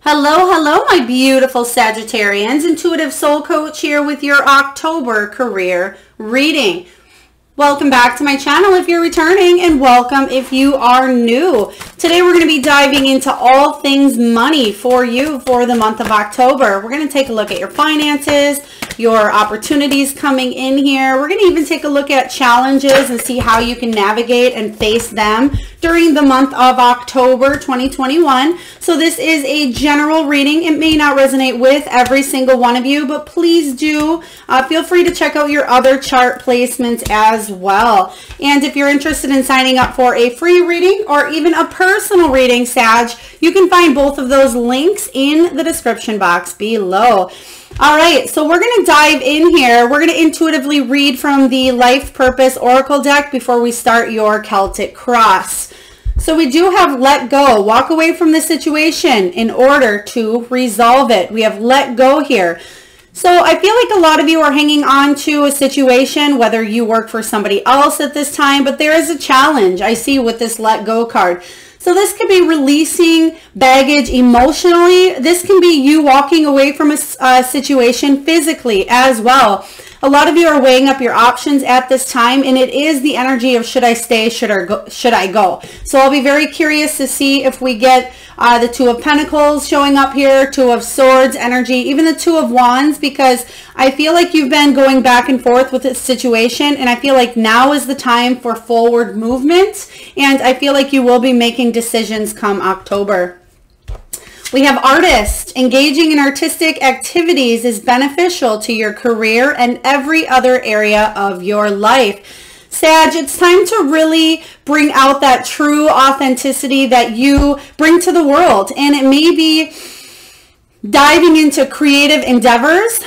Hello, hello, my beautiful Sagittarians. Intuitive Soul Coach here with your October career reading. Welcome back to my channel if you're returning, and welcome if you are new. Today we're going to be diving into all things money for you for the month of October. We're going to take a look at your finances, your opportunities coming in here. We're going to even take a look at challenges and see how you can navigate and face them during the month of October 2021. So this is a general reading. It may not resonate with every single one of you, but please do feel free to check out your other chart placements as well. And if you're interested in signing up for a free reading or even a personal reading, Sag, you can find both of those links in the description box below. All right, so we're going to dive in here. We're going to intuitively read from the Life Purpose Oracle deck before we start your Celtic Cross. So we do have let go, walk away from the situation in order to resolve it. We have let go here. So I feel like a lot of you are hanging on to a situation, whether you work for somebody else at this time, but there is a challenge I see with this let go card. So this could be releasing baggage emotionally. This can be you walking away from a situation physically as well. A lot of you are weighing up your options at this time, and it is the energy of should I stay, should I go? So I'll be very curious to see if we get the Two of Pentacles showing up here, Two of Swords energy, even the Two of Wands, because I feel like you've been going back and forth with this situation, and I feel like now is the time for forward movement, and I feel like you will be making decisions come October. We have artists. Engaging in artistic activities is beneficial to your career and every other area of your life. Sag, it's time to really bring out that true authenticity that you bring to the world. And it may be diving into creative endeavors.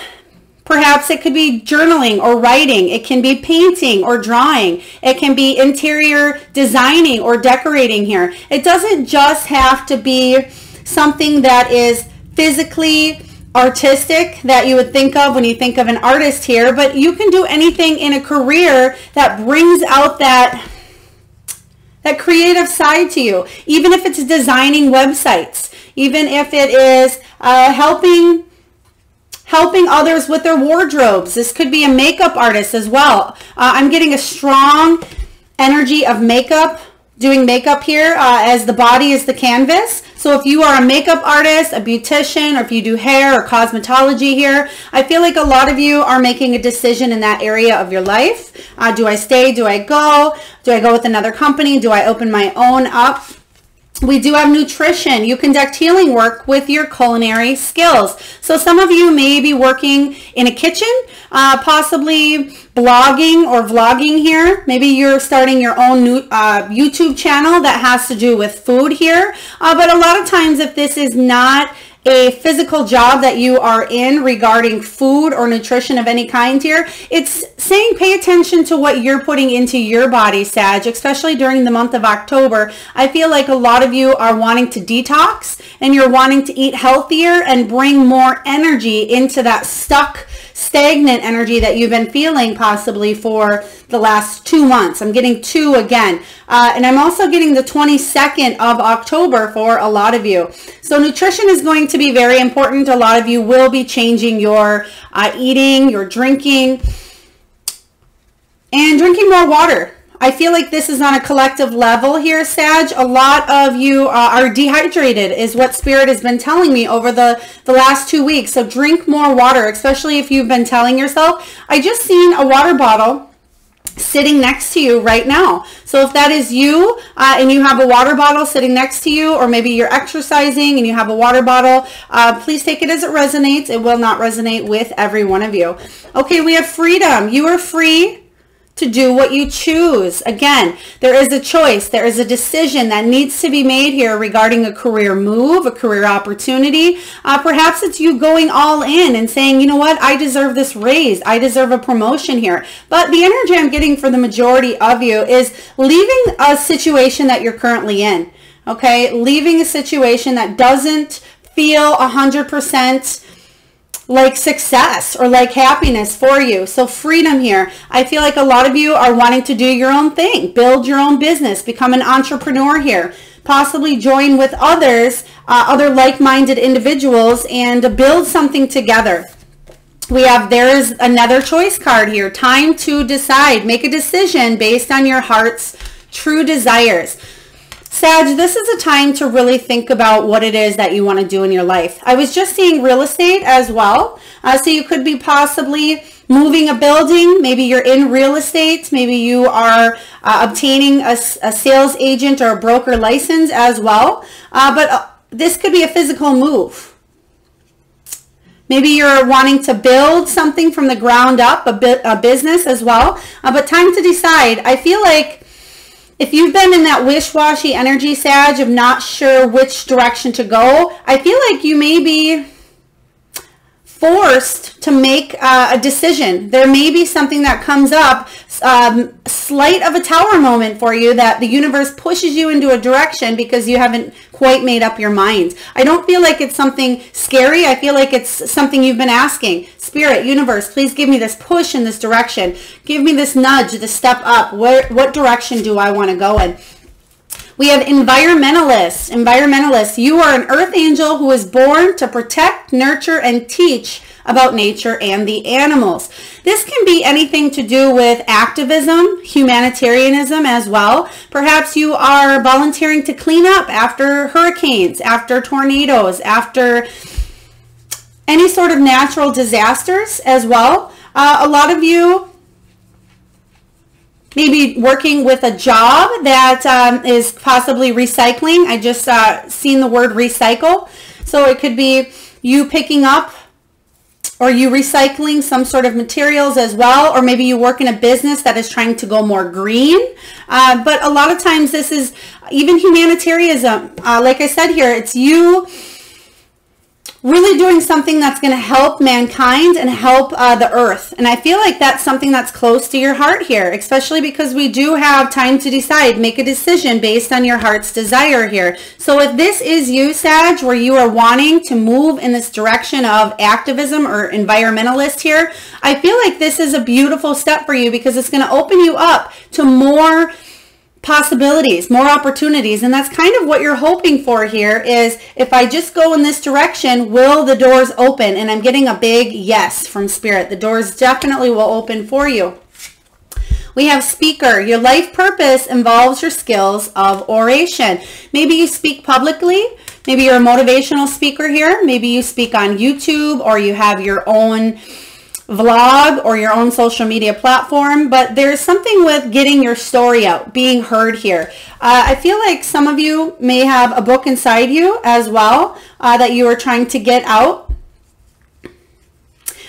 Perhaps it could be journaling or writing. It can be painting or drawing. It can be interior designing or decorating here. It doesn't just have to be something that is physically artistic that you would think of when you think of an artist here, but you can do anything in a career that brings out that creative side to you, even if it's designing websites, even if it is helping others with their wardrobes. This could be a makeup artist as well. I'm getting a strong energy of makeup, doing makeup here as the body is the canvas. So if you are a makeup artist, a beautician, or if you do hair or cosmetology here, I feel like a lot of you are making a decision in that area of your life. Do I stay? Do I go? Do I go with another company? Do I open my own up? We do have nutrition. You conduct healing work with your culinary skills. So some of you may be working in a kitchen, possibly blogging or vlogging here. Maybe you're starting your own new YouTube channel that has to do with food here. But a lot of times if this is not a physical job that you are in regarding food or nutrition of any kind here, it's saying pay attention to what you're putting into your body, Sag, especially during the month of October. I feel like a lot of you are wanting to detox and you're wanting to eat healthier and bring more energy into that stagnant energy that you've been feeling possibly for the last 2 months. I'm getting 2 again. And I'm also getting the 22nd of October for a lot of you. So nutrition is going to be very important. A lot of you will be changing your eating, your drinking, and drinking more water. I feel like this is on a collective level here, Sag. A lot of you are dehydrated is what Spirit has been telling me over the last 2 weeks. So drink more water, especially if you've been telling yourself. I just seen a water bottle sitting next to you right now. So if that is you and you have a water bottle sitting next to you, or maybe you're exercising and you have a water bottle, please take it as it resonates. It will not resonate with every one of you. Okay, we have freedom. You are free to do what you choose. Again, there is a choice. There is a decision that needs to be made here regarding a career move, a career opportunity. Perhaps it's you going all in and saying, you know what, I deserve this raise. I deserve a promotion here. But the energy I'm getting for the majority of you is leaving a situation that you're currently in. Okay, leaving a situation that doesn't feel 100% like success or like happiness for you. So freedom here. I feel like a lot of you are wanting to do your own thing, build your own business, become an entrepreneur here. possibly join with others, other like-minded individuals, and build something together. We have, there's another choice card here. Time to decide. Make a decision based on your heart's true desires. Sag, this is a time to really think about what it is that you want to do in your life. I was just seeing real estate as well. So you could be possibly moving a building. Maybe you're in real estate. Maybe you are obtaining a sales agent or a broker license as well. But this could be a physical move. Maybe you're wanting to build something from the ground up, a business as well. But time to decide. I feel like if you've been in that wish-washy energy, Sag, of not sure which direction to go, I feel like you may be forced to make a decision. There may be something that comes up, slight of a tower moment for you, that the universe pushes you into a direction because you haven't quite made up your mind. I don't feel like it's something scary. I feel like it's something you've been asking. Spirit, universe, please give me this push in this direction. Give me this nudge, this step up. What direction do I want to go in? We have environmentalists. Environmentalists, you are an earth angel who is born to protect, nurture, and teach about nature and the animals. This can be anything to do with activism, humanitarianism as well. Perhaps you are volunteering to clean up after hurricanes, after tornadoes, after any sort of natural disasters as well. A lot of you maybe working with a job that is possibly recycling. I just seen the word recycle. So it could be you picking up or you recycling some sort of materials as well. Or maybe you work in a business that is trying to go more green. But a lot of times this is even humanitarianism. Like I said here, it's you really doing something that's going to help mankind and help the earth. And I feel like that's something that's close to your heart here, especially because we do have time to decide. Make a decision based on your heart's desire here. So if this is you, Sag, where you are wanting to move in this direction of activism or environmentalist here, I feel like this is a beautiful step for you because it's going to open you up to more possibilities, more opportunities. And that's kind of what you're hoping for here is, if I just go in this direction, will the doors open? And I'm getting a big yes from Spirit. The doors definitely will open for you. We have speaker. Your life purpose involves your skills of oration. Maybe you speak publicly. Maybe you're a motivational speaker here. Maybe you speak on YouTube, or you have your own vlog or your own social media platform, but there's something with getting your story out, being heard here. I feel like some of you may have a book inside you as well that you are trying to get out.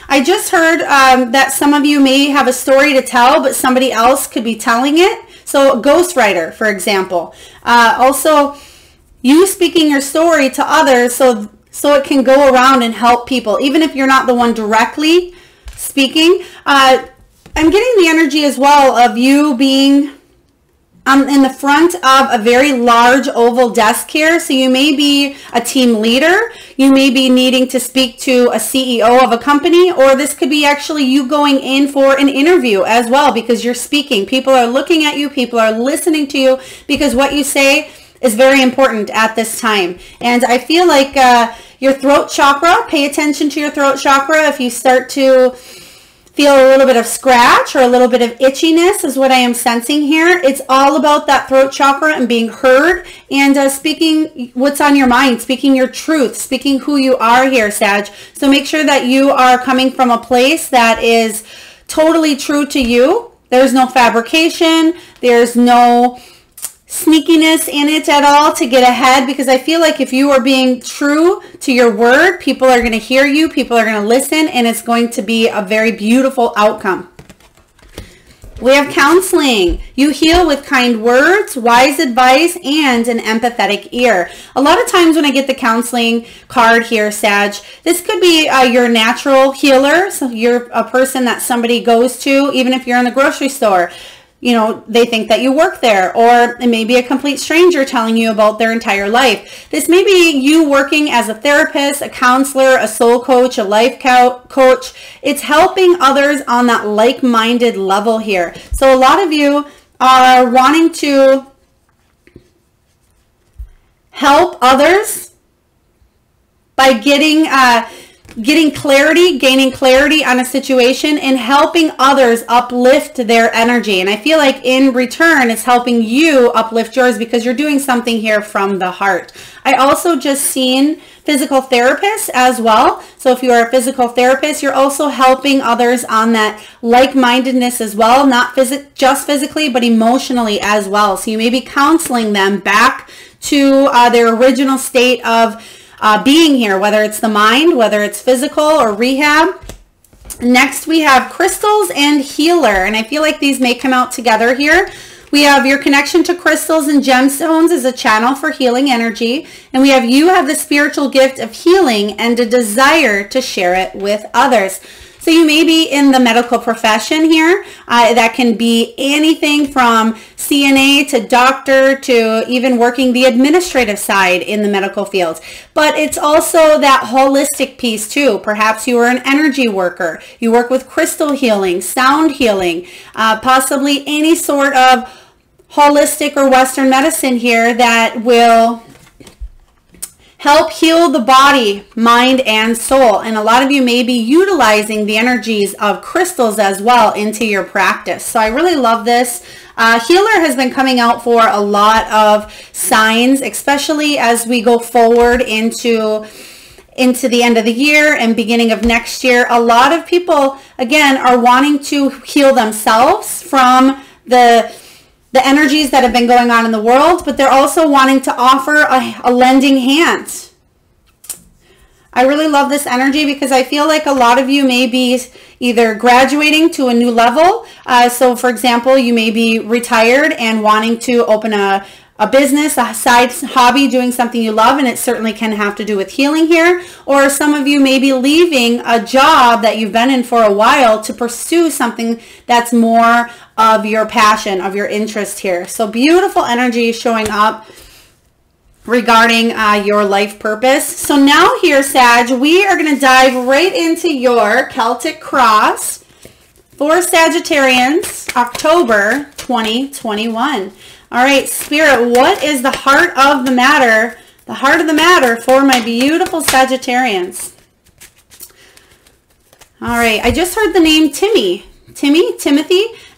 I just heard that some of you may have a story to tell, but somebody else could be telling it. So a ghostwriter, for example. Also, you speaking your story to others so it can go around and help people, even if you're not the one directly speaking. I'm getting the energy as well of you being in the front of a very large oval desk here. So you may be a team leader. You may be needing to speak to a CEO of a company, or this could be actually you going in for an interview as well, because you're speaking. People are looking at you. People are listening to you because what you say is very important at this time. And I feel like your throat chakra, pay attention to your throat chakra. If you start to feel a little bit of scratch or a little bit of itchiness is what I am sensing here. It's all about that throat chakra and being heard and speaking what's on your mind, speaking your truth, speaking who you are here, Sag. So make sure that you are coming from a place that is totally true to you. There's no fabrication. There's no sneakiness in it at all to get ahead, because I feel like if you are being true to your word, people are going to hear you, people are going to listen, and it's going to be a very beautiful outcome. We have counseling. You heal with kind words, wise advice, and an empathetic ear. A lot of times when I get the counseling card here, Sag, this could be your natural healer. So you're a person that somebody goes to, even if you're in the grocery store. You know, they think that you work there, or it may be a complete stranger telling you about their entire life. This may be you working as a therapist, a counselor, a soul coach, a life coach. It's helping others on that like-minded level here. So a lot of you are wanting to help others by getting clarity, gaining clarity on a situation, and helping others uplift their energy. And I feel like in return, it's helping you uplift yours because you're doing something here from the heart. I also just seen physical therapists as well. So if you are a physical therapist, you're also helping others on that like-mindedness as well, not just physically, but emotionally as well. So you may be counseling them back to their original state of being here, whether it's the mind, whether it's physical or rehab. Next, we have crystals and healer, and I feel like these may come out together here. We have your connection to crystals and gemstones as a channel for healing energy, and we have you have the spiritual gift of healing and a desire to share it with others. So you may be in the medical profession here. That can be anything from CNA to doctor to even working the administrative side in the medical field. But it's also that holistic piece too. Perhaps you are an energy worker. You work with crystal healing, sound healing, possibly any sort of holistic or Western medicine here that will help heal the body, mind, and soul. And a lot of you may be utilizing the energies of crystals as well into your practice. So I really love this. Healer has been coming out for a lot of signs, especially as we go forward into the end of the year and beginning of next year. A lot of people, again, are wanting to heal themselves from the energies that have been going on in the world, but they're also wanting to offer a lending hand. I really love this energy because I feel like a lot of you may be either graduating to a new level. So for example, you may be retired and wanting to open a business, a side hobby, doing something you love, and it certainly can have to do with healing here. Or some of you may be leaving a job that you've been in for a while to pursue something that's more of your passion, of your interest here. So beautiful energy showing up regarding your life purpose. So now here, Sag, we are going to dive right into your Celtic Cross for Sagittarians, October 2021. All right, Spirit, what is the heart of the matter? The heart of the matter for my beautiful Sagittarians. All right, I just heard the name Timothy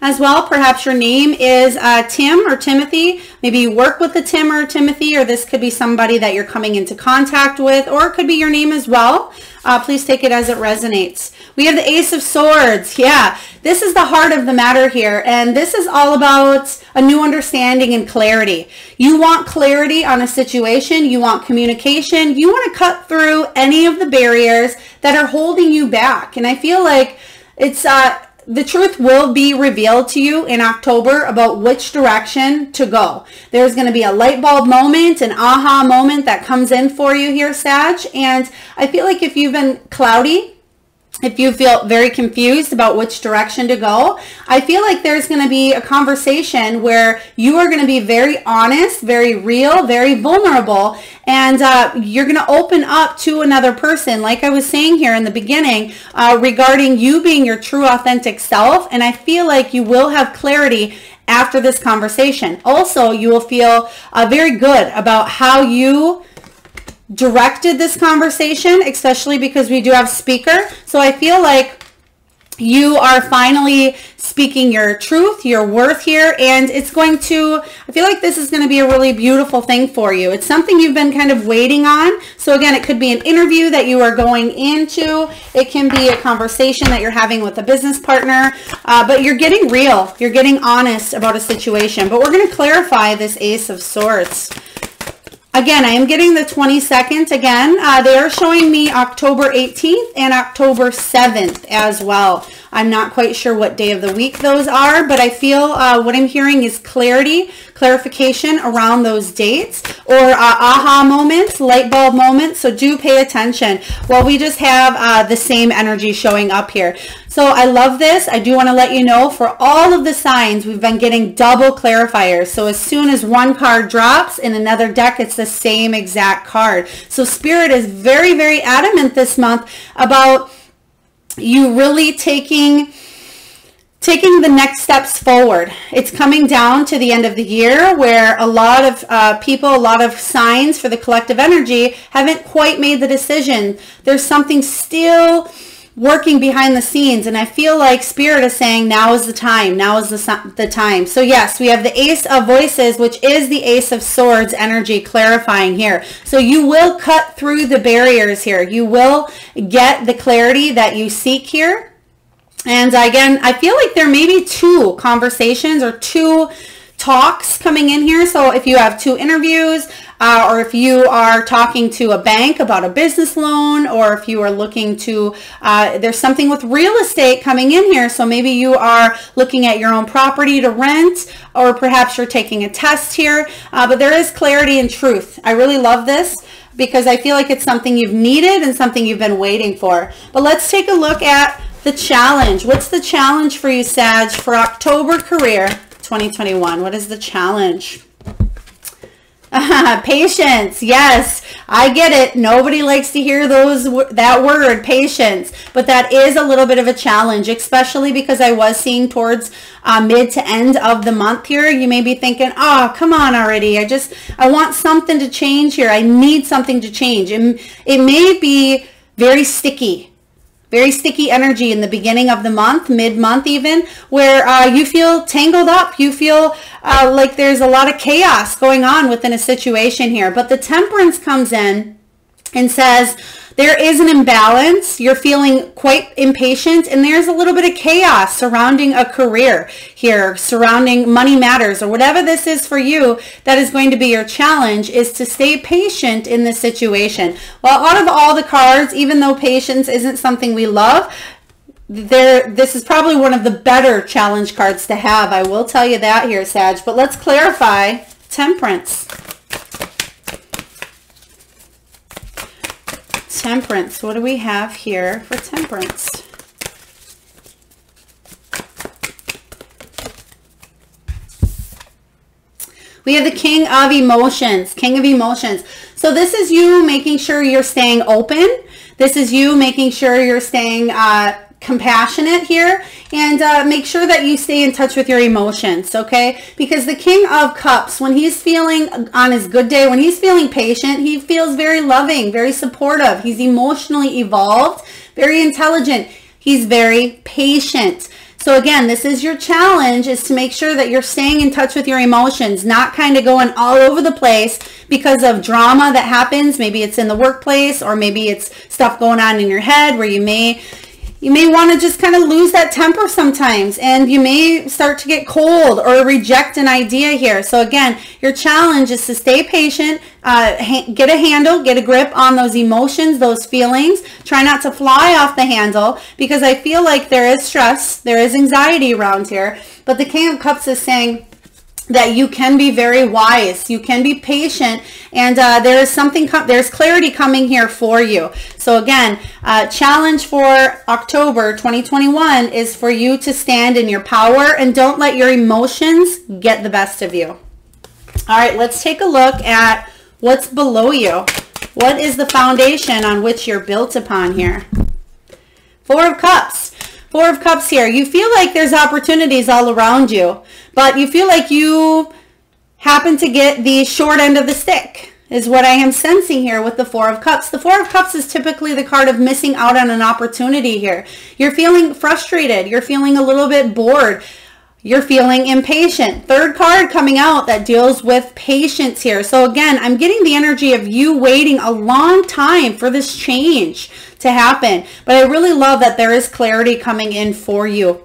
as well. Perhaps your name is Tim or Timothy. Maybe you work with the Tim or Timothy, or this could be somebody that you're coming into contact with, or it could be your name as well. Please take it as it resonates. We have the Ace of Swords. Yeah, this is the heart of the matter here, and this is all about a new understanding and clarity. You want clarity on a situation. You want communication. You want to cut through any of the barriers that are holding you back. And I feel like it's the truth will be revealed to you in October about which direction to go. There's going to be a light bulb moment, an aha moment that comes in for you here, Sag. And I feel like if you've been cloudy, if you feel very confused about which direction to go, I feel like there's going to be a conversation where you are going to be very honest, very real, very vulnerable, and you're going to open up to another person, like I was saying here in the beginning, regarding you being your true authentic self. And I feel like you will have clarity after this conversation. Also, you will feel very good about how you directed this conversation, especially because we do have speaker. So I feel like you are finally speaking your truth, your worth here, and it's going to, I feel like this is going to be a really beautiful thing for you. It's something you've been kind of waiting on. So again, it could be an interview that you are going into. It can be a conversation that you're having with a business partner, but you're getting real. You're getting honest about a situation. But we're going to clarify this Ace of Swords. Again, I am getting the 22nd again. They are showing me October 18th and October 7th as well. I'm not quite sure what day of the week those are, but I feel what I'm hearing is clarification around those dates, or aha moments, light bulb moments. So do pay attention. Well, we just have the same energy showing up here. So I love this. I do want to let you know, for all of the signs, we've been getting double clarifiers. So as soon as one card drops in another deck, it's the same exact card. So Spirit is very, very adamant this month about you really taking taking the next steps forward. It's coming down to the end of the year where a lot of people, a lot of signs for the collective energy haven't quite made the decision. There's something still working behind the scenes, and I feel like Spirit is saying now is the time. Now is the time. So yes, we have the Ace of Voices, which is the Ace of Swords energy clarifying here. So you will cut through the barriers here. You will get the clarity that you seek here. And again, I feel like there may be two conversations or two talks coming in here. So if you have two interviews, or if you are talking to a bank about a business loan, or if you are looking to, there's something with real estate coming in here. So maybe you are looking at your own property to rent, or perhaps you're taking a test here. But there is clarity and truth. I really love this, because I feel like it's something you've needed and something you've been waiting for. But let's take a look at the challenge. What's the challenge for you, Sag, for October career 2021? What is the challenge? Patience. Yes, I get it. Nobody likes to hear that word, patience. But that is a little bit of a challenge, especially because I was seeing towards mid to end of the month here. You may be thinking, oh, come on already. I want something to change here. I need something to change. It may be very sticky energy in the beginning of the month, mid-month even, where you feel tangled up. You feel like there's a lot of chaos going on within a situation here. But the Temperance comes in and says there is an imbalance. You're feeling quite impatient, and there's a little bit of chaos surrounding a career here, surrounding money matters, or whatever this is for you. That is going to be your challenge, is to stay patient in this situation. Well, out of all the cards, even though patience isn't something we love, this is probably one of the better challenge cards to have. I will tell you that here, Sag. But let's clarify Temperance. Temperance. What do we have here for Temperance? We have the King of Emotions. King of Emotions. So this is you making sure you're staying open. This is you making sure you're staying compassionate here, and make sure that you stay in touch with your emotions, okay? Because the King of Cups, when he's feeling on his good day, when he's feeling patient, he feels very loving, very supportive. He's emotionally evolved, very intelligent. He's very patient. So again, this is your challenge, is to make sure that you're staying in touch with your emotions, not kind of going all over the place because of drama that happens. Maybe it's in the workplace, or maybe it's stuff going on in your head where you may want to just kind of lose that temper sometimes, and you may start to get cold or reject an idea here. So again, your challenge is to stay patient, get a handle, get a grip on those emotions, those feelings. Try not to fly off the handle, because I feel like there is stress, there is anxiety around here. But the King of Cups is saying that you can be very wise, you can be patient, and there's clarity coming here for you. So again, challenge for October 2021 is for you to stand in your power and don't let your emotions get the best of you. All right, let's take a look at what's below you. What is the foundation on which you're built upon here? Four of Cups. Four of Cups here. You feel like there's opportunities all around you, but you feel like you happen to get the short end of the stick, is what I am sensing here with the Four of Cups. The Four of Cups is typically the card of missing out on an opportunity here. You're feeling frustrated. You're feeling a little bit bored. You're feeling impatient. Third card coming out that deals with patience here. So again, I'm getting the energy of you waiting a long time for this change to happen. But I really love that there is clarity coming in for you.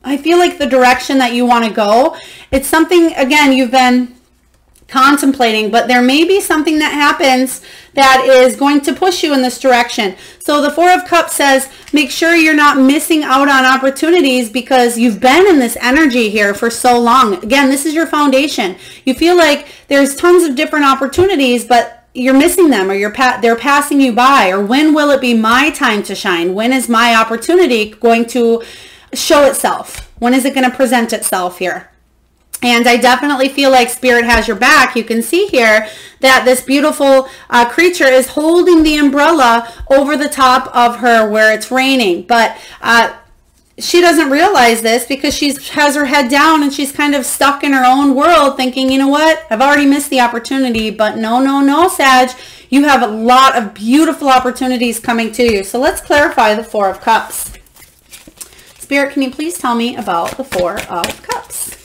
I feel like the direction that you want to go, it's something, again, you've been contemplating, but there may be something that happens that is going to push you in this direction. So the Four of Cups says, make sure you're not missing out on opportunities, because you've been in this energy here for so long. Again, this is your foundation. You feel like there's tons of different opportunities, but you're missing them, or they're passing you by, or when will it be my time to shine? When is my opportunity going to show itself? When is it going to present itself here? And I definitely feel like Spirit has your back. You can see here that this beautiful creature is holding the umbrella over the top of her where it's raining. But she doesn't realize this because she has her head down and she's kind of stuck in her own world thinking, you know what, I've already missed the opportunity. But no, no, no, Sag, you have a lot of beautiful opportunities coming to you. So let's clarify the Four of Cups. Spirit, can you please tell me about the Four of Cups?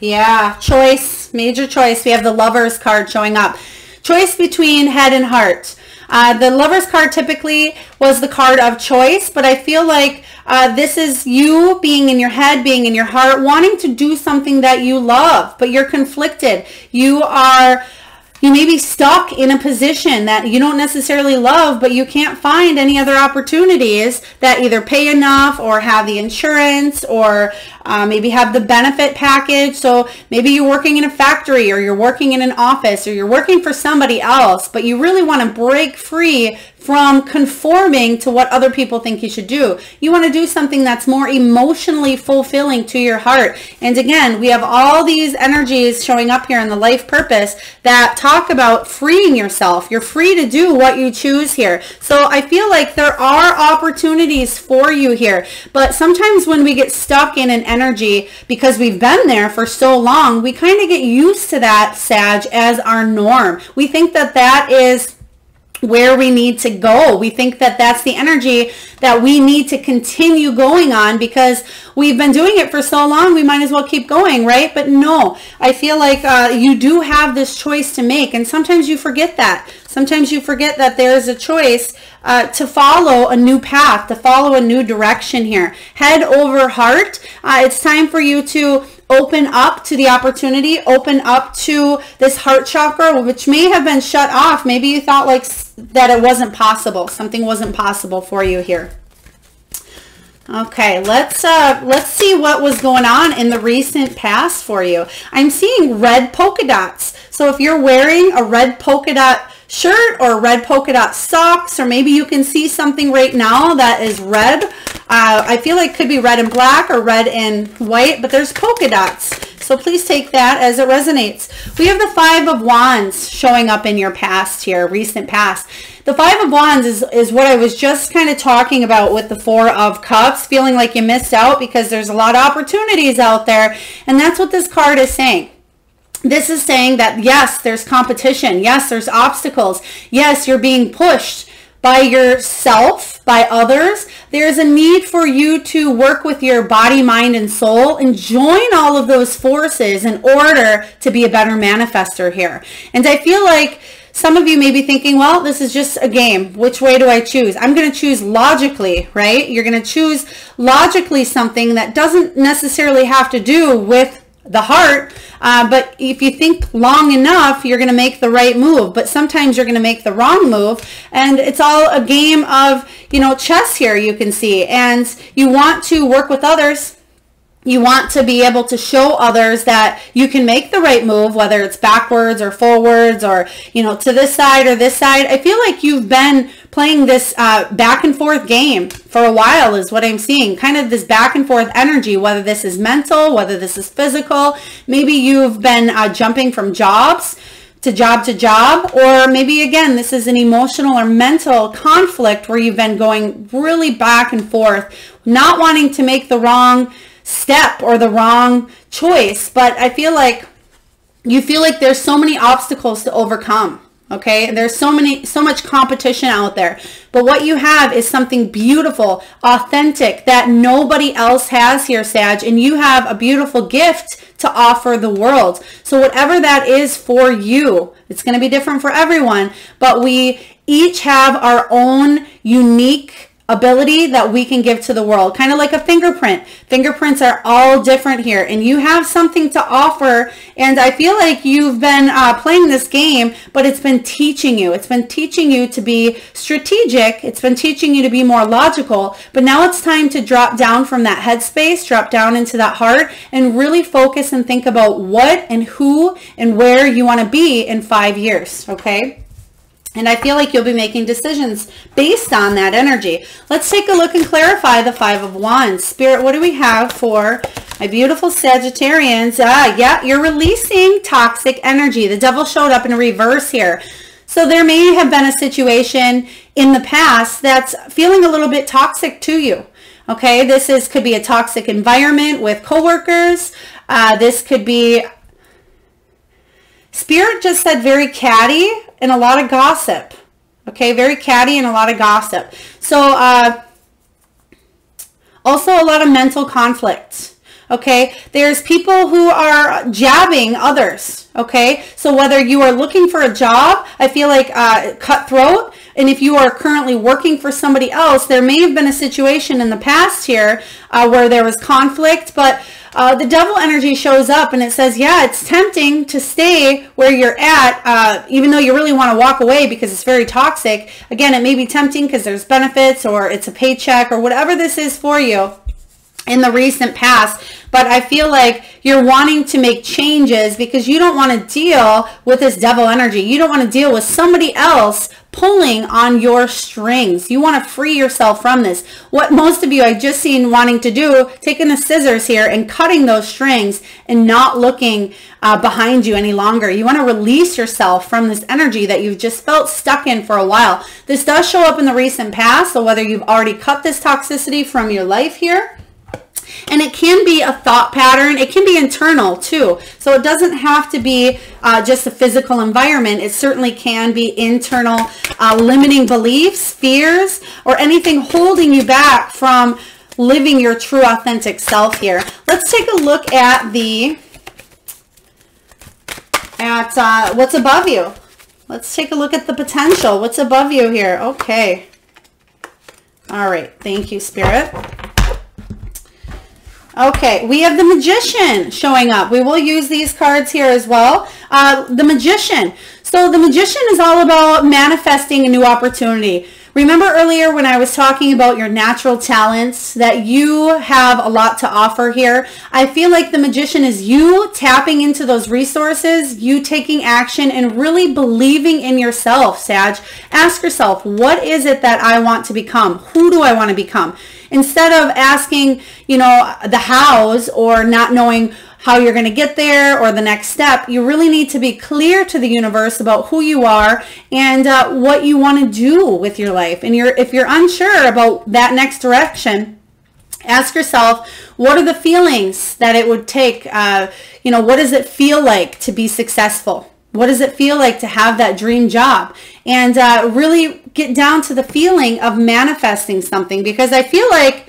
Yeah, choice, major choice. We have the Lovers card showing up. Choice between head and heart. The Lovers card typically was the card of choice, but I feel like this is you being in your head, being in your heart, wanting to do something that you love, but you're conflicted. You may be stuck in a position that you don't necessarily love, but you can't find any other opportunities that either pay enough or have the insurance or maybe have the benefit package. So maybe you're working in a factory or you're working in an office or you're working for somebody else, but you really want to break free from conforming to what other people think you should do. You want to do something that's more emotionally fulfilling to your heart. And again, we have all these energies showing up here in the life purpose that talk about freeing yourself. You're free to do what you choose here. So I feel like there are opportunities for you here. But sometimes when we get stuck in an energy because we've been there for so long, we kind of get used to that, Sag, as our norm. We think that that is where we need to go. We think that that's the energy that we need to continue going on because we've been doing it for so long, we might as well keep going, right? But no, I feel like you do have this choice to make, and sometimes you forget that. Sometimes you forget that there's a choice to follow a new path, to follow a new direction here. Head over heart. It's time for you to open up to the opportunity, open up to this heart chakra, which may have been shut off. Maybe you thought like that it wasn't possible. Something wasn't possible for you here. Okay, let's see what was going on in the recent past for you. I'm seeing red polka dots. So if you're wearing a red polka dot shirt or red polka dot socks, or maybe you can see something right now that is red. I feel like it could be red and black or red and white, but there's polka dots. So please take that as it resonates. We have the Five of Wands showing up in your past here, recent past. The Five of Wands is what I was just kind of talking about with the Four of Cups, feeling like you missed out because there's a lot of opportunities out there. And that's what this card is saying. This is saying that, yes, there's competition. Yes, there's obstacles. Yes, you're being pushed by yourself, by others. There's a need for you to work with your body, mind, and soul and join all of those forces in order to be a better manifester here. And I feel like some of you may be thinking, well, this is just a game. Which way do I choose? I'm going to choose logically, right? You're going to choose logically something that doesn't necessarily have to do with the heart, but if you think long enough, you're going to make the right move. But sometimes you're going to make the wrong move, and it's all a game of, you know, chess here, you can see. And you want to work with others. You want to be able to show others that you can make the right move, whether it's backwards or forwards or, you know, to this side or this side. I feel like you've been playing this back and forth game for a while is what I'm seeing. Kind of this back and forth energy, whether this is mental, whether this is physical. Maybe you've been jumping from jobs to job, or maybe again, this is an emotional or mental conflict where you've been going really back and forth, not wanting to make the wrong step or the wrong choice. But I feel like you feel like there's so many obstacles to overcome. Okay, there's so much competition out there, but what you have is something beautiful, authentic, that nobody else has here, Sag, and you have a beautiful gift to offer the world. So whatever that is for you, it's going to be different for everyone, but we each have our own unique ability that we can give to the world, kind of like a fingerprint. Fingerprints are all different here, and you have something to offer. And I feel like you've been playing this game, but it's been teaching you. It's been teaching you to be strategic. It's been teaching you to be more logical. But now it's time to drop down from that headspace, drop down into that heart, and really focus and think about what and who and where you want to be in 5 years. Okay. And I feel like you'll be making decisions based on that energy. Let's take a look and clarify the Five of Wands. Spirit, what do we have for my beautiful Sagittarians? Yeah, you're releasing toxic energy. The devil showed up in reverse here. So there may have been a situation in the past that's feeling a little bit toxic to you. Okay, this could be a toxic environment with coworkers. This could be, Spirit just said very catty and a lot of gossip. Okay, very catty and a lot of gossip. So also a lot of mental conflict. Okay, there's people who are jabbing others. Okay, so whether you are looking for a job, I feel like cutthroat, and if you are currently working for somebody else, there may have been a situation in the past here where there was conflict, but the devil energy shows up and it says, yeah, it's tempting to stay where you're at, even though you really want to walk away because it's very toxic. Again, it may be tempting because there's benefits or it's a paycheck or whatever this is for you in the recent past, but I feel like you're wanting to make changes because you don't want to deal with this devil energy. You don't want to deal with somebody else pulling on your strings. You want to free yourself from this. What most of you I just seen wanting to do, taking the scissors here and cutting those strings and not looking behind you any longer. You want to release yourself from this energy that you've just felt stuck in for a while. This does show up in the recent past, so whether you've already cut this toxicity from your life here, and it can be a thought pattern. It can be internal too. So it doesn't have to be just a physical environment. It certainly can be internal limiting beliefs, fears, or anything holding you back from living your true authentic self here. Let's take a look at what's above you. Let's take a look at the potential. What's above you here? Okay. All right. Thank you, Spirit. Okay, we have the Magician showing up. We will use these cards here as well. The Magician. So the Magician is all about manifesting a new opportunity. Remember earlier when I was talking about your natural talents, that you have a lot to offer here? I feel like the Magician is you tapping into those resources, you taking action, and really believing in yourself, Sag. Ask yourself, what is it that I want to become? Who do I want to become? Instead of asking, you know, the hows or not knowing how you're going to get there or the next step, you really need to be clear to the universe about who you are and what you want to do with your life. And if you're unsure about that next direction, ask yourself, what are the feelings that it would take? You know, what does it feel like to be successful? What does it feel like to have that dream job? And really get down to the feeling of manifesting something, because I feel like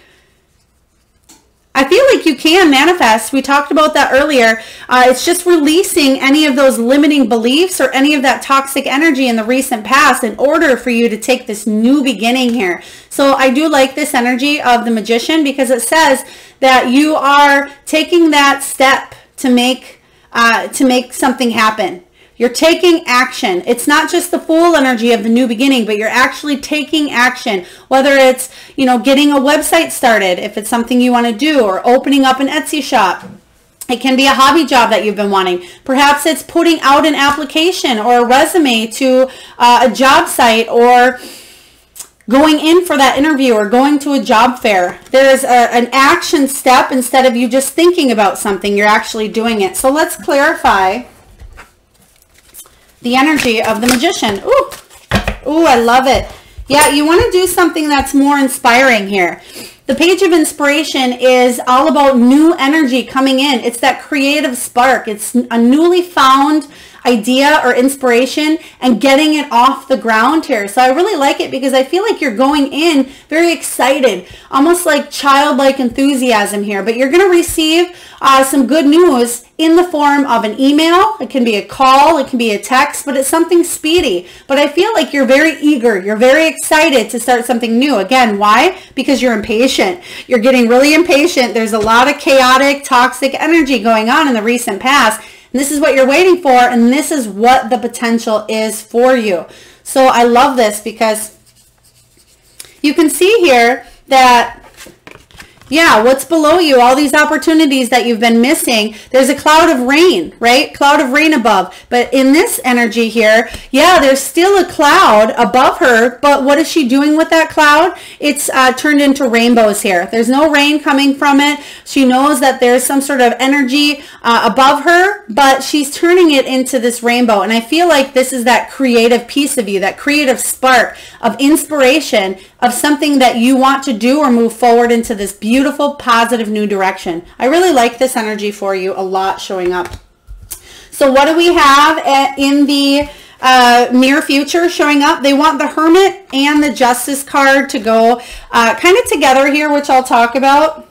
you can manifest. We talked about that earlier. It's just releasing any of those limiting beliefs or any of that toxic energy in the recent past in order for you to take this new beginning here. So I do like this energy of the Magician because it says that you are taking that step to make something happen. You're taking action. It's not just the Fool energy of the new beginning, but you're actually taking action. Whether it's, you know, getting a website started, if it's something you want to do, or opening up an Etsy shop. It can be a hobby job that you've been wanting. Perhaps it's putting out an application or a resume to a job site, or going in for that interview, or going to a job fair. There's an action step. Instead of you just thinking about something, you're actually doing it. So let's clarify the energy of the Magician. Ooh, ooh, I love it. Yeah, you want to do something that's more inspiring here. The Page of Inspiration is all about new energy coming in. It's that creative spark. It's a newly found idea or inspiration and getting it off the ground here. So I really like it because I feel like you're going in very excited, almost like childlike enthusiasm here. But you're going to receive some good news in the form of an email. It can be a call, it can be a text, but it's something speedy. But I feel like you're very eager, you're very excited to start something new. Again, why? Because you're impatient. You're getting really impatient. There's a lot of chaotic, toxic energy going on in the recent past. And this is what you're waiting for, and this is what the potential is for you. So I love this because you can see here that Yeah, what's below you? All these opportunities that you've been missing. There's a cloud of rain, right? Cloud of rain above. But in this energy here, yeah, there's still a cloud above her. But what is she doing with that cloud? It's turned into rainbows here. There's no rain coming from it. She knows that there's some sort of energy above her, but she's turning it into this rainbow. And I feel like this is that creative piece of you, that creative spark of inspiration of something that you want to do or move forward into this beautiful, positive new direction. I really like this energy for you a lot showing up. So what do we have in the near future showing up? They want the Hermit and the Justice card to go kind of together here, which I'll talk about.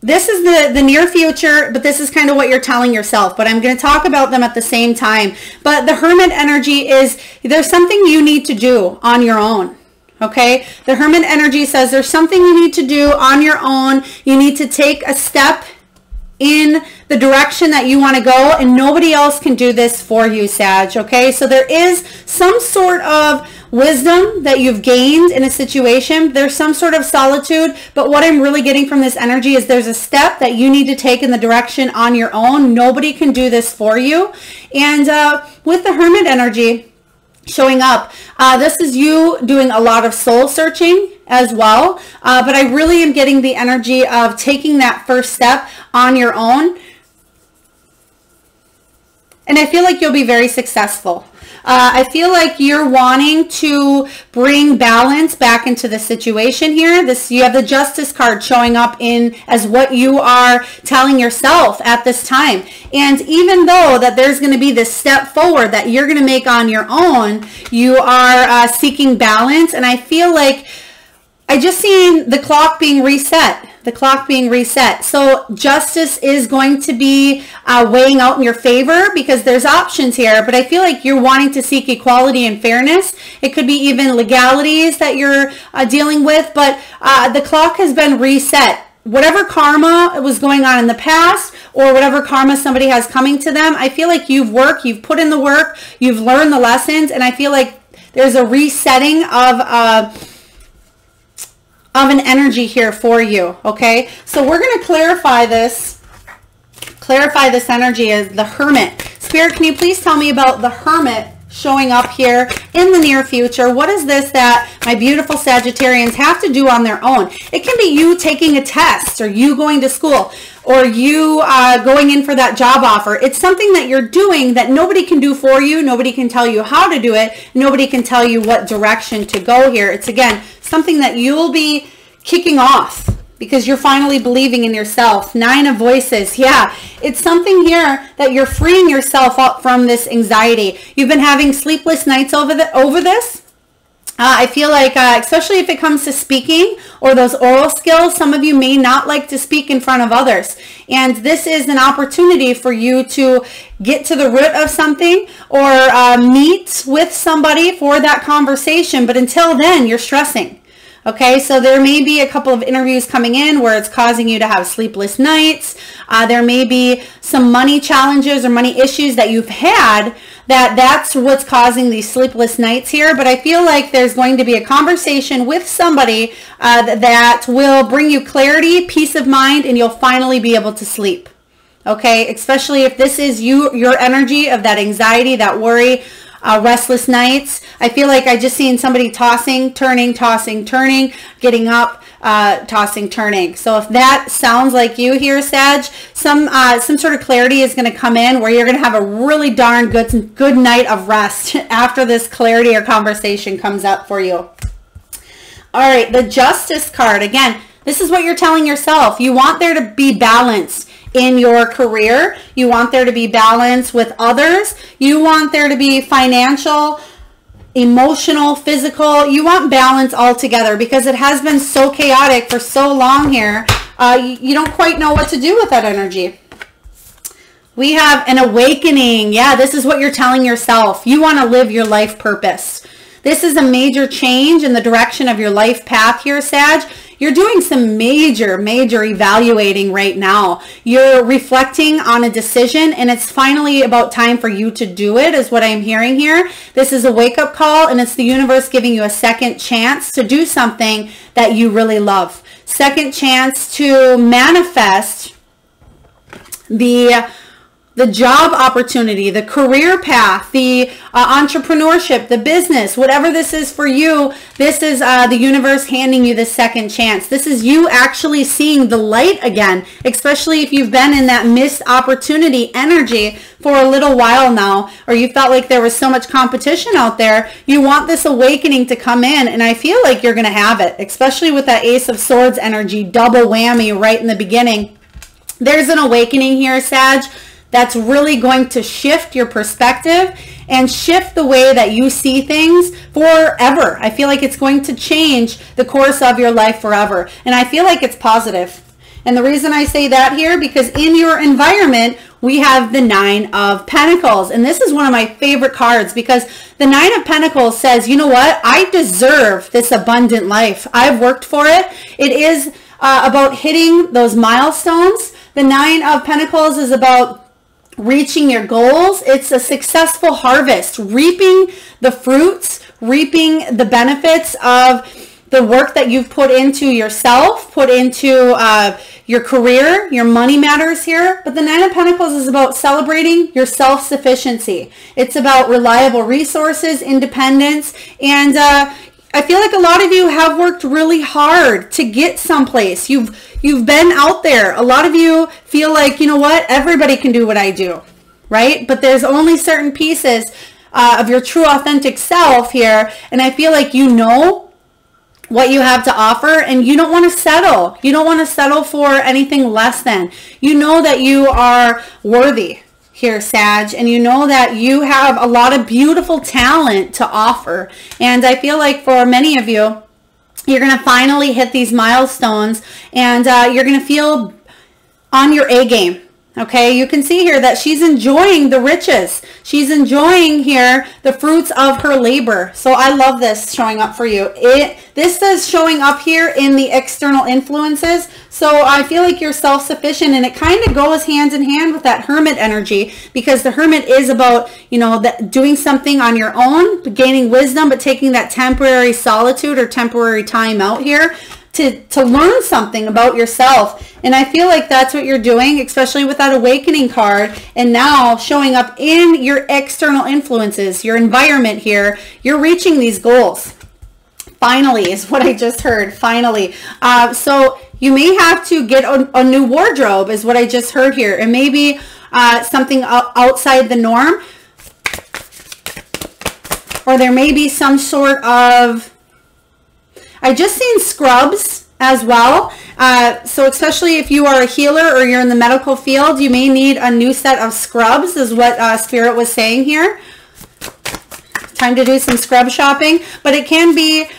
This is the near future, but this is kind of what you're telling yourself. But I'm going to talk about them at the same time. But the Hermit energy is there's something you need to do on your own. Okay? The Hermit energy says there's something you need to do on your own. You need to take a step in the direction that you want to go, and nobody else can do this for you, Sag. Okay? So there is some sort of wisdom that you've gained in a situation. There's some sort of solitude, but what I'm really getting from this energy is there's a step that you need to take in the direction on your own. Nobody can do this for you. And with the Hermit energy showing up, this is you doing a lot of soul searching as well. But I really am getting the energy of taking that first step on your own. And I feel like you'll be very successful. I feel like you're wanting to bring balance back into the situation here. You have the Justice card showing up in as what you are telling yourself at this time. And even though that there's going to be this step forward that you're going to make on your own, you are seeking balance. And I feel like I just seen the clock being reset. The clock being reset. So justice is going to be weighing out in your favor because there's options here, but I feel like you're wanting to seek equality and fairness. It could be even legalities that you're dealing with, but the clock has been reset. Whatever karma was going on in the past or whatever karma somebody has coming to them, I feel like you've put in the work, you've learned the lessons, and I feel like there's a resetting of an energy here for you. Okay, so we're going to clarify this energy as the Hermit. Spirit, can you please tell me about the Hermit showing up here in the near future? What is this that my beautiful Sagittarians have to do on their own? It can be you taking a test, or you going to school, or you going in for that job offer. It's something that you're doing that nobody can do for you. Nobody can tell you how to do it. Nobody can tell you what direction to go here. It's, again, something that you'll be kicking off because you're finally believing in yourself. 9 of Voices. Yeah, it's something here that you're freeing yourself up from this anxiety. You've been having sleepless nights over this. I feel like, especially if it comes to speaking or those oral skills, some of you may not like to speak in front of others. And this is an opportunity for you to get to the root of something or meet with somebody for that conversation. But until then, you're stressing. Okay, so there may be a couple of interviews coming in where it's causing you to have sleepless nights. There may be some money challenges or money issues that you've had that's what's causing these sleepless nights here. But I feel like there's going to be a conversation with somebody that will bring you clarity, peace of mind, and you'll finally be able to sleep. Okay, especially if this is your energy of that anxiety, that worry, restless nights. I feel like I just seen somebody tossing, turning, getting up, tossing, turning. So if that sounds like you here, Sag, some sort of clarity is going to come in where you're going to have a really darn good night of rest after this clarity or conversation comes up for you. All right, the Justice card. Again, this is what you're telling yourself. You want there to be balance in your career. You want there to be balance with others. You want there to be financial, emotional, physical. You want balance altogether because it has been so chaotic for so long here. You don't quite know what to do with that energy. We have an awakening. Yeah, this is what you're telling yourself. You want to live your life purpose. This is a major change in the direction of your life path here, Sag. you're doing some major evaluating right now. You're reflecting on a decision, and it's finally about time for you to do it, is what I'm hearing here. This is a wake-up call, and it's the universe giving you a second chance to do something that you really love. Second chance to manifest the job opportunity, the career path, the entrepreneurship, the business, whatever this is for you. This is the universe handing you the second chance. This is you actually seeing the light again, especially if you've been in that missed opportunity energy for a little while now, or you felt like there was so much competition out there. You want this awakening to come in, and I feel like you're going to have it, especially with that Ace of Swords energy, double whammy right in the beginning. There's an awakening here, Sag, that's really going to shift your perspective and shift the way that you see things forever. I feel like it's going to change the course of your life forever. And I feel like it's positive. And the reason I say that here, because in your environment, we have the Nine of Pentacles. And this is one of my favorite cards, because the Nine of Pentacles says, you know what? I deserve this abundant life. I've worked for it. It is about hitting those milestones. The Nine of Pentacles is about reaching your goals. It's a successful harvest, reaping the fruits, reaping the benefits of the work that you've put into yourself, put into your career. Your money matters here. But the Nine of Pentacles is about celebrating your self-sufficiency. It's about reliable resources, independence, and I feel like a lot of you have worked really hard to get someplace. You've been out there. A lot of you feel like, you know what, everybody can do what I do, right? But there's only certain pieces of your true authentic self here, and I feel like you know what you have to offer, and you don't want to settle. You don't want to settle for anything less than. You know that you are worthy here, Sag, and you know that you have a lot of beautiful talent to offer. And I feel like for many of you, you're going to finally hit these milestones, and you're going to feel on your A game. Okay, you can see here that she's enjoying the riches. She's enjoying here the fruits of her labor. So I love this showing up for you. This is showing up here in the external influences. So I feel like you're self-sufficient, and it kind of goes hand in hand with that Hermit energy, because the Hermit is about, you know, doing something on your own, gaining wisdom, but taking that temporary solitude or temporary time out here to learn something about yourself. And I feel like that's what you're doing, especially with that awakening card, and now showing up in your external influences, your environment here. You're reaching these goals. Finally is what I just heard. Finally. So you may have to get a new wardrobe is what I just heard here, and maybe something outside the norm, or there may be some sort of, I just seen scrubs as well. So especially if you are a healer or you're in the medical field, you may need a new set of scrubs, is what Spirit was saying here. Time to do some scrub shopping. But it can be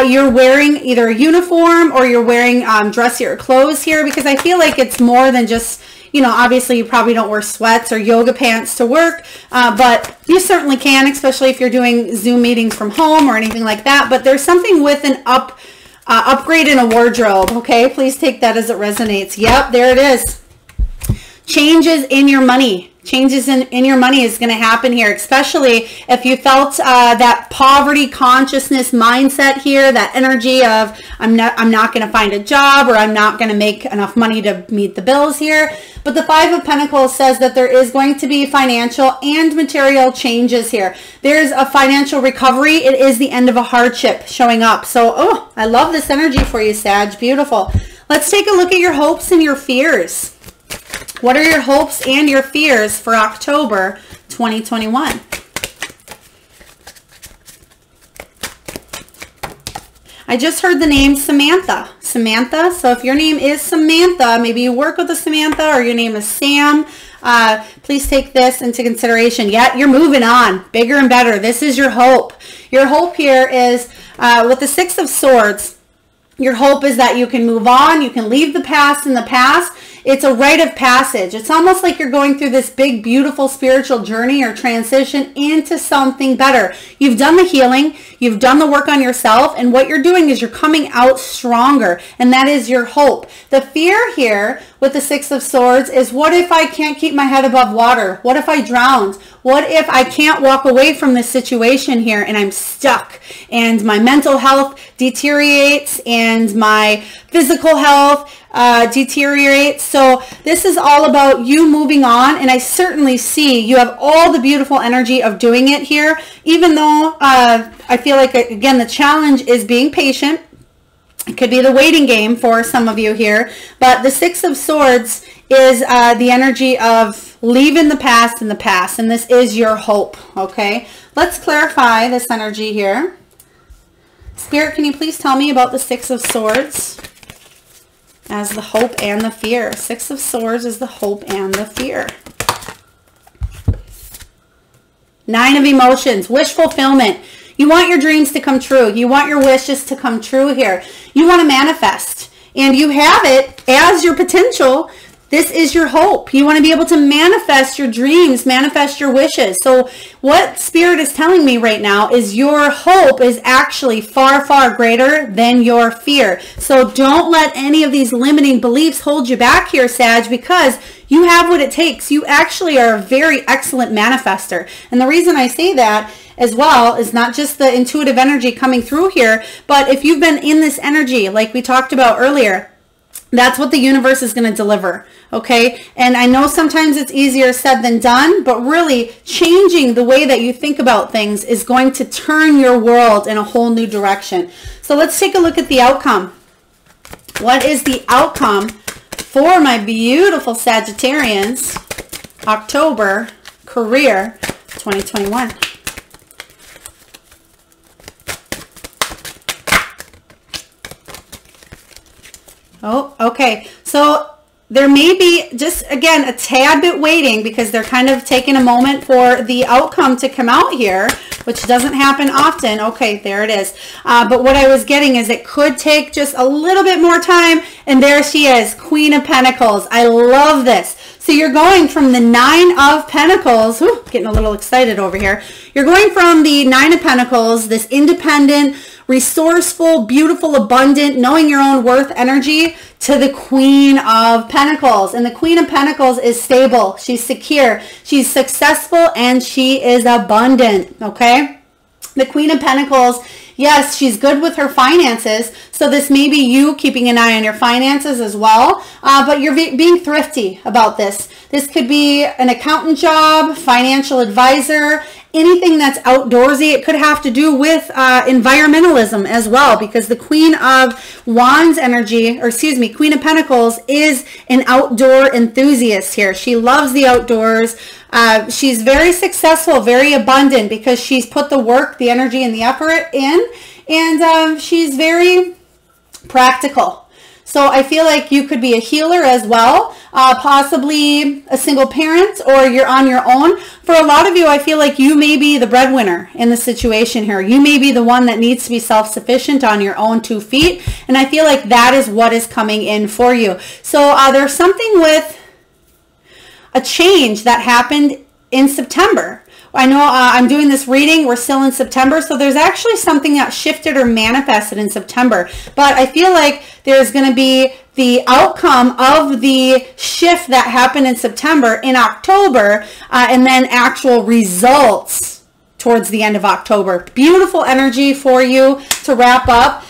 you're wearing either a uniform or you're wearing dressier clothes here, because I feel like it's more than just, you know, obviously you probably don't wear sweats or yoga pants to work, but you certainly can, especially if you're doing Zoom meetings from home or anything like that. But there's something with an upgrade in a wardrobe. Okay, please take that as it resonates. Yep, there it is. Changes in your money. Changes in your money is going to happen here, especially if you felt that poverty consciousness mindset here, that energy of I'm not going to find a job, or I'm not going to make enough money to meet the bills here. But the Five of Pentacles says that there is going to be financial and material changes here. There's a financial recovery. It is the end of a hardship showing up. So, oh, I love this energy for you, Sag. Beautiful. Let's take a look at your hopes and your fears. What are your hopes and your fears for October 2021? I just heard the name Samantha. Samantha. So if your name is Samantha, maybe you work with a Samantha, or your name is Sam, please take this into consideration. Yeah, you're moving on. Bigger and better. This is your hope. Your hope here is with the Six of Swords. Your hope is that you can move on. You can leave the past in the past. it's a rite of passage. It's almost like you're going through this big, beautiful spiritual journey or transition into something better. You've done the healing, you've done the work on yourself, and what you're doing is you're coming out stronger, and that is your hope. The fear here with the Six of Swords is, what if I can't keep my head above water? What if I drown? What if I can't walk away from this situation here and I'm stuck and my mental health deteriorates and my physical health deteriorates? So this is all about you moving on, and I certainly see you have all the beautiful energy of doing it here, even though I feel like, again, the challenge is being patient. It could be the waiting game for some of you here, but the Six of Swords is the energy of leaving the past in the past, and this is your hope, okay? Let's clarify this energy here. Spirit, can you please tell me about the Six of Swords as the hope and the fear? Six of Swords is the hope and the fear. Nine of Emotions, wish fulfillment. You want your dreams to come true. You want your wishes to come true here. You want to manifest, and you have it as your potential. This is your hope. You want to be able to manifest your dreams, manifest your wishes. So what Spirit is telling me right now is your hope is actually far, far greater than your fear. So don't let any of these limiting beliefs hold you back here, Sag, because you have what it takes. You actually are a very excellent manifester. And the reason I say that as well is not just the intuitive energy coming through here, but if you've been in this energy, like we talked about earlier, that's what the universe is going to deliver, okay? And I know sometimes it's easier said than done, but really changing the way that you think about things is going to turn your world in a whole new direction. So let's take a look at the outcome. What is the outcome for my beautiful Sagittarians, October, career, 2021? Oh, okay. So there may be just, again, a tad bit waiting because they're kind of taking a moment for the outcome to come out here, which doesn't happen often. Okay, there it is. But what I was getting is it could take just a little bit more time. And there she is, Queen of Pentacles. I love this. So you're going from the Nine of Pentacles, whew, getting a little excited over here. You're going from the Nine of Pentacles, this independent, resourceful, beautiful, abundant, knowing your own worth energy, to the Queen of Pentacles. And the Queen of Pentacles is stable. She's secure. She's successful, and she is abundant, okay? The Queen of Pentacles, yes, she's good with her finances. So this may be you keeping an eye on your finances as well. But you're being thrifty about this. This could be an accountant job, financial advisor, anything that's outdoorsy. It could have to do with environmentalism as well, because the Queen of Wands energy, or excuse me, Queen of Pentacles is an outdoor enthusiast here. She loves the outdoors. She's very successful, very abundant, because she's put the work, the energy, and the effort in, and she's very practical. So I feel like you could be a healer as well, possibly a single parent, or you're on your own. For a lot of you, I feel like you may be the breadwinner in the situation here. You may be the one that needs to be self-sufficient on your own 2 feet. And I feel like that is what is coming in for you. So there's something with a change that happened in September. I know I'm doing this reading, we're still in September, so there's actually something that shifted or manifested in September. But I feel like there's going to be the outcome of the shift that happened in September in October, and then actual results towards the end of October. Beautiful energy for you to wrap up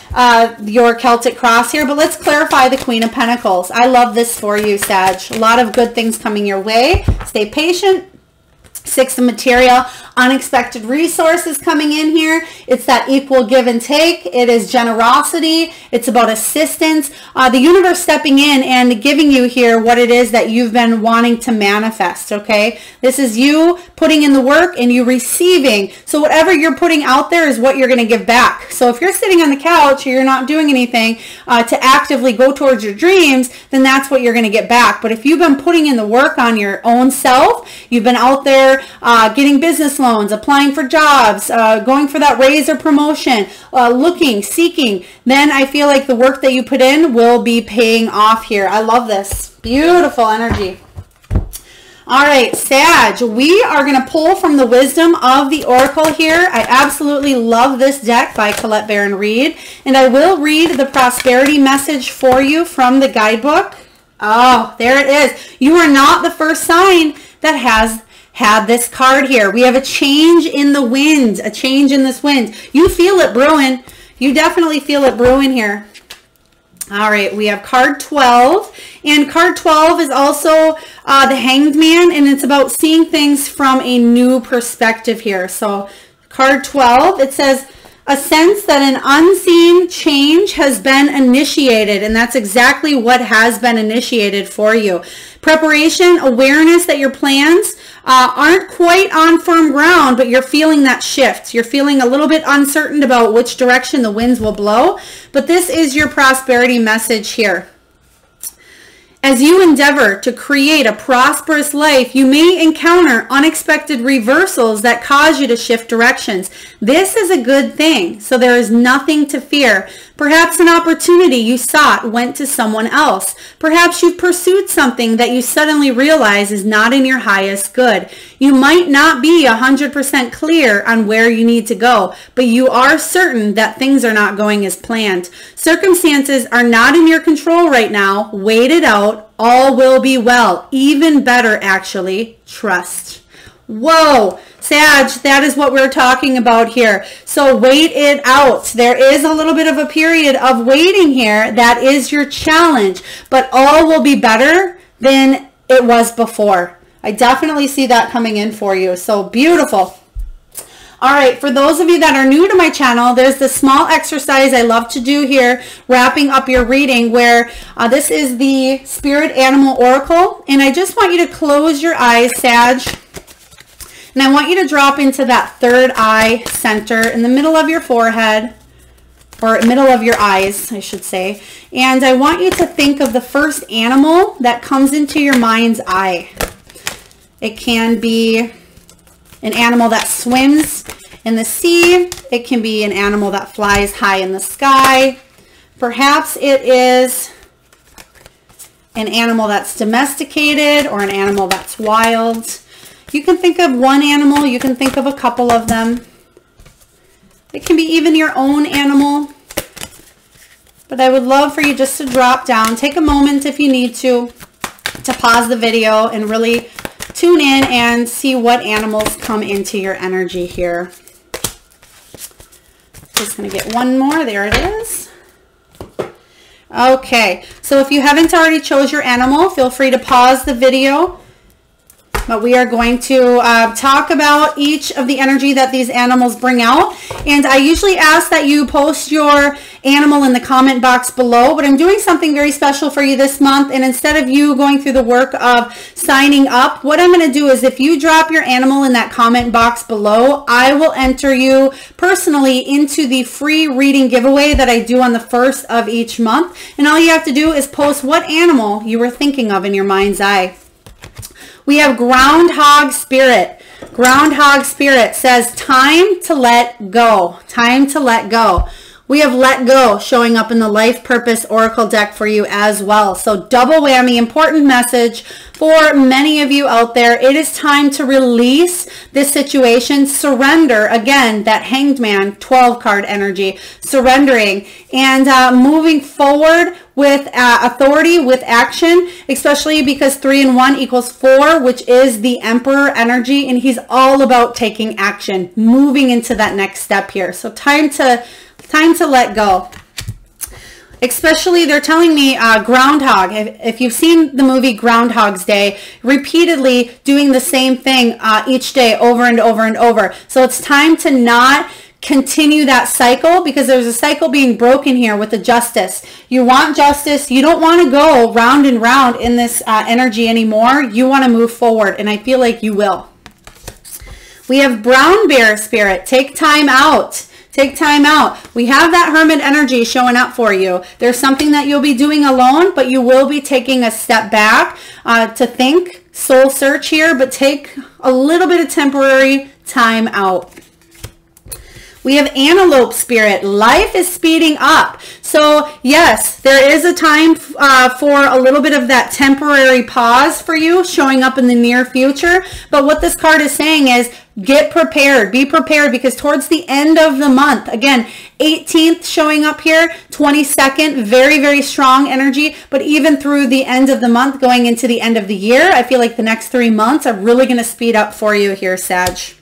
your Celtic cross here. But let's clarify the Queen of Pentacles. I love this for you, Sag. A lot of good things coming your way. Stay patient. Six of Material, unexpected resources coming in here. It's that equal give and take. It is generosity. It's about assistance. The universe stepping in and giving you here what it is that you've been wanting to manifest, okay? This is you putting in the work and you receiving. So whatever you're putting out there is what you're going to give back. So if you're sitting on the couch or you're not doing anything to actively go towards your dreams, then that's what you're going to get back. But if you've been putting in the work on your own self, you've been out there getting business loans, applying for jobs, going for that raise or promotion, looking, seeking, then I feel like the work that you put in will be paying off here. I love this. Beautiful energy. All right, Sag, we are going to pull from the wisdom of the Oracle here. I absolutely love this deck by Collette Baron-Reid, and I will read the prosperity message for you from the guidebook. Oh, there it is. You are not the first sign that has had this card here. We have a change in the wind, a change in this wind. You feel it brewing. You definitely feel it brewing here. All right, we have card 12, and card 12 is also the Hanged Man, and it's about seeing things from a new perspective here. So card 12, it says, a sense that an unseen change has been initiated, and that's exactly what has been initiated for you. Preparation, awareness that your plans aren't quite on firm ground, but you're feeling that shift. You're feeling a little bit uncertain about which direction the winds will blow, but this is your prosperity message here. As you endeavor to create a prosperous life, you may encounter unexpected reversals that cause you to shift directions. This is a good thing, so there is nothing to fear. Perhaps an opportunity you sought went to someone else. Perhaps you've pursued something that you suddenly realize is not in your highest good. You might not be 100% clear on where you need to go, but you are certain that things are not going as planned. Circumstances are not in your control right now. Wait it out. All will be well. Even better, actually. Trust. Whoa, Sag, that is what we're talking about here. So wait it out. There is a little bit of a period of waiting here. That is your challenge, but all will be better than it was before. I definitely see that coming in for you. So beautiful. All right, for those of you that are new to my channel, there's this small exercise I love to do here, wrapping up your reading, where this is the Spirit Animal Oracle, and I just want you to close your eyes, Sag, and I want you to drop into that third eye center in the middle of your forehead, or middle of your eyes, I should say, and I want you to think of the first animal that comes into your mind's eye. It can be an animal that swims in the sea. It can be an animal that flies high in the sky. Perhaps it is an animal that's domesticated or an animal that's wild. You can think of one animal. You can think of a couple of them. It can be even your own animal. But I would love for you just to drop down. Take a moment if you need to pause the video and really tune in and see what animals come into your energy here. Just going to get one more. There it is. Okay, so if you haven't already chose your animal, feel free to pause the video. But we are going to talk about each of the energy that these animals bring out. And I usually ask that you post your animal in the comment box below, but I'm doing something very special for you this month. And instead of you going through the work of signing up, what I'm going to do is if you drop your animal in that comment box below, I will enter you personally into the free reading giveaway that I do on the first of each month. And all you have to do is post what animal you were thinking of in your mind's eye. We have Groundhog Spirit. Groundhog Spirit says, time to let go. Time to let go. We have Let Go showing up in the Life Purpose Oracle deck for you as well. So double whammy, important message for many of you out there. It is time to release this situation, surrender, again, that Hanged Man 12 card energy, surrendering and moving forward with authority, with action, especially because 3 and 1 equals 4, which is the Emperor energy, and he's all about taking action, moving into that next step here. So time to let go. Especially, they're telling me Groundhog. If you've seen the movie Groundhog's Day, repeatedly doing the same thing each day over and over and over. So it's time to not continue that cycle, because there's a cycle being broken here with the justice. You want justice. You don't want to go round and round in this energy anymore. You want to move forward, and I feel like you will. We have Brown Bear Spirit. Take time out. Take time out. We have that Hermit energy showing up for you. There's something that you'll be doing alone, but you will be taking a step back to think, soul search here, but take a little bit of temporary time out. We have Antelope Spirit. Life is speeding up. So yes, there is a time for a little bit of that temporary pause for you showing up in the near future. But what this card is saying is get prepared, be prepared, because towards the end of the month, again, 18th showing up here, 22nd, very, very strong energy. But even through the end of the month, going into the end of the year, I feel like the next 3 months are really going to speed up for you here, Sag.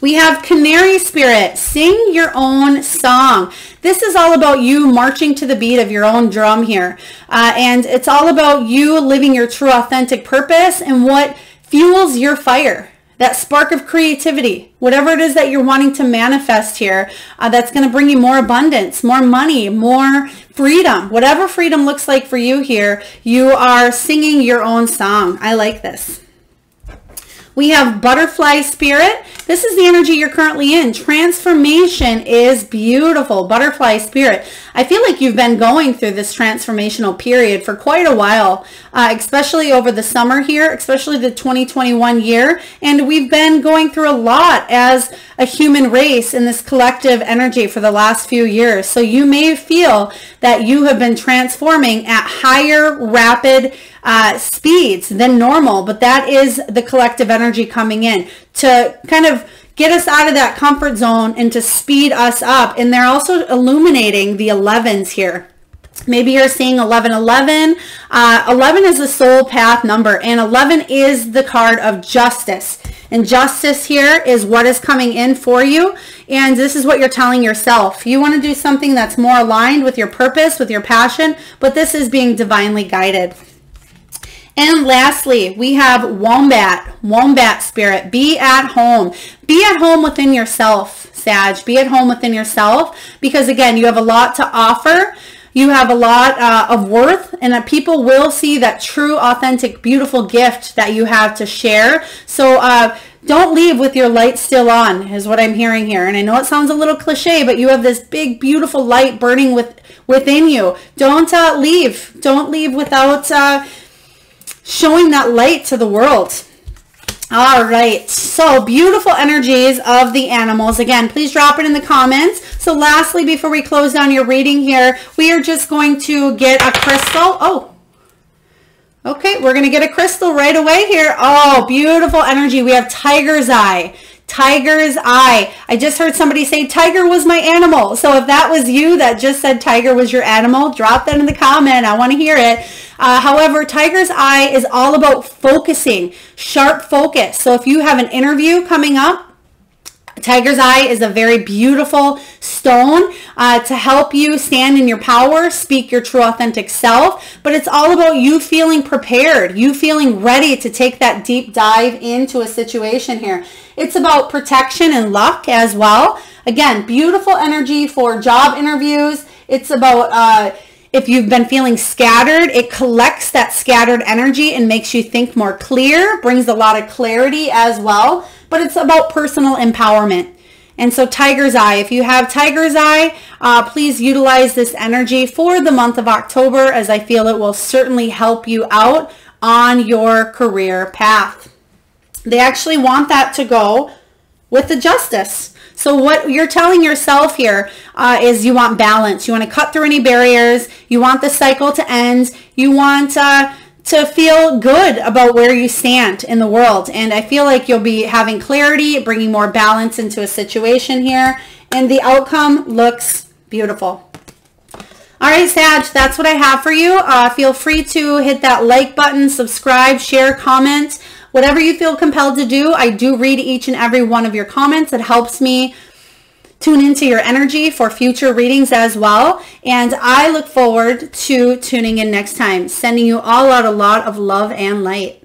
We have Canary Spirit, sing your own song. This is all about you marching to the beat of your own drum here. And it's all about you living your true authentic purpose and what fuels your fire. That spark of creativity, whatever it is that you're wanting to manifest here, that's going to bring you more abundance, more money, more freedom. Whatever freedom looks like for you here, you are singing your own song. I like this. We have Butterfly Spirit. This is the energy you're currently in. Transformation is beautiful. Butterfly Spirit. I feel like you've been going through this transformational period for quite a while, especially over the summer here, especially the 2021 year. And we've been going through a lot as a human race in this collective energy for the last few years. So you may feel that you have been transforming at higher, rapid speeds than normal, but that is the collective energy coming in to kind of get us out of that comfort zone and to speed us up. And they're also illuminating the 11s here. Maybe you're seeing 1111. 11 is the soul path number, and 11 is the card of justice. And justice here is what is coming in for you. And this is what you're telling yourself. You want to do something that's more aligned with your purpose, with your passion, but this is being divinely guided. And lastly, we have Wombat Spirit. Be at home. Be at home within yourself, Sag. Be at home within yourself, because again, you have a lot to offer. You have a lot of worth, and that people will see that true, authentic, beautiful gift that you have to share. So don't leave with your light still on, is what I'm hearing here. And I know it sounds a little cliche, but you have this big, beautiful light burning within you. Don't leave. Don't leave without showing that light to the world. All right, so beautiful energies of the animals. Again, please drop it in the comments. So lastly, before we close down your reading here, we are just going to get a crystal. Oh, okay, we're going to get a crystal right away here. Oh, beautiful energy. We have Tiger's Eye. Tiger's Eye. I just heard somebody say tiger was my animal. So if that was you that just said tiger was your animal, drop that in the comment. I want to hear it. However, Tiger's Eye is all about focusing, sharp focus. So if you have an interview coming up, Tiger's Eye is a very beautiful stone to help you stand in your power, speak your true authentic self. But it's all about you feeling prepared, you feeling ready to take that deep dive into a situation here. It's about protection and luck as well. Again, beautiful energy for job interviews. It's about if you've been feeling scattered, it collects that scattered energy and makes you think more clear, brings a lot of clarity as well. But it's about personal empowerment. And so Tiger's Eye, if you have Tiger's Eye, please utilize this energy for the month of October, as I feel it will certainly help you out on your career path. They actually want that to go with the justice. So what you're telling yourself here is you want balance. You want to cut through any barriers. You want the cycle to end. You want to feel good about where you stand in the world. And I feel like you'll be having clarity, bringing more balance into a situation here. And the outcome looks beautiful. All right, Sag, that's what I have for you. Feel free to hit that like button, subscribe, share, comment. Whatever you feel compelled to do. I do read each and every one of your comments. It helps me tune into your energy for future readings as well. And I look forward to tuning in next time. Sending you all out a lot of love and light.